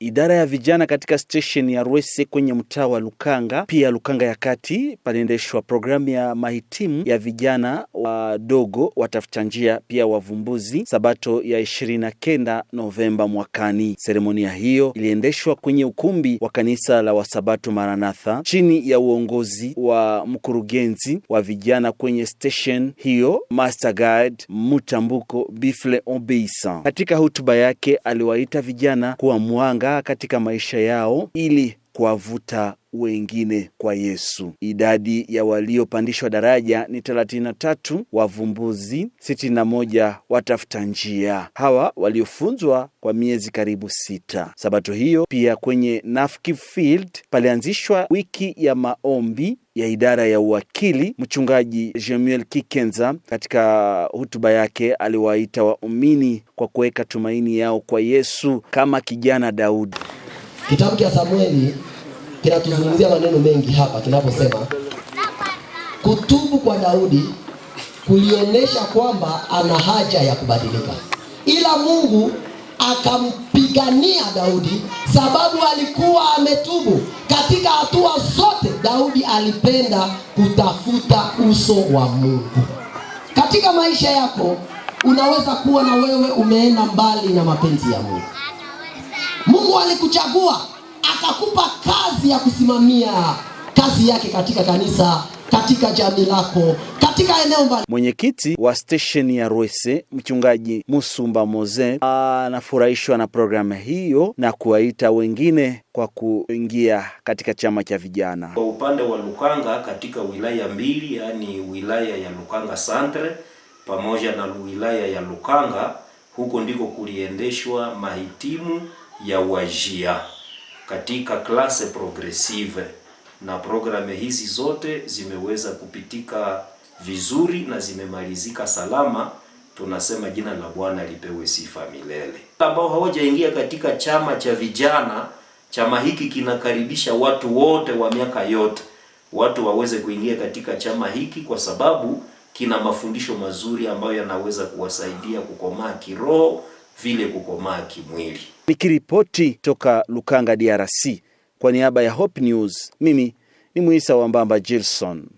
Idara ya vijana katika station ya Rwese kwenye mtaa wa Lukanga, pia Lukanga ya kati, paliendeshwa programu ya mahitimu ya vijana wadogo watafuta njia pia wavumbuzi Sabato ya 29 Novemba mwakani. Seremonia hiyo iliendeshwa kwenye ukumbi wa kanisa la Wasabato Maranatha chini ya uongozi wa mkurugenzi wa vijana kwenye station hiyo, Master Guide Mutambuko Bifle Obeisa. Katika hotuba yake aliwaita vijana kuwa mwanga katika maisha yao ili kuwavuta wengine kwa Yesu. Idadi ya waliopandishwa daraja ni 33, wavumbuzi 61 watafuta njia. Hawa waliofunzwa kwa miezi karibu 6. Sabato hiyo pia kwenye Nafki Field palianzishwa wiki ya maombi ya idara ya uwakili. Mchungaji Jemuel Kikenza katika hotuba yake aliwaita waumini kwa kuweka tumaini yao kwa Yesu kama kijana Daudi. Kitabu cha Samueli kinatuzungumzia maneno mengi hapa kinaposema kutubu kwa Daudi kulionyesha kwamba ana haja ya kubadilika. Ila Mungu akampigania Daudi sababu alikuwa ametubu. Katika hatua zote Daudi alipenda kutafuta uso wa Mungu. Katika maisha yako unaweza kuwa na wewe umeenda mbali na mapenzi ya Mungu. Mungu alikuchagua akakupa kazi ya kusimamia kazi yake katika kanisa, katika jamii lako, katika eneo mbali. Mwenyekiti wa station ya Rwese, mchungaji Musumba Moze, anafurahishwa na programu hiyo na kuwaita wengine kwa kuingia katika chama cha vijana. Kwa upande wa Lukanga katika wilaya mbili, yani wilaya ya Lukanga Centre pamoja na wilaya ya Lukanga, huko ndiko kuliendeshwa mahitimu ya wajia katika klase progressive, na programu hizi zote zimeweza kupitika vizuri na zimemalizika salama. Tunasema jina la Bwana lipewe sifa milele. Ambao hawajaingia katika chama cha vijana, chama hiki kinakaribisha watu wote wa miaka yote, watu waweze kuingia katika chama hiki kwa sababu kina mafundisho mazuri ambayo yanaweza kuwasaidia kukomaa kiroho vile kukomaa kimwili. Nikiripoti toka Lukanga DRC kwa niaba ya Hope News, mimi ni Muisa Wambamba Gilson.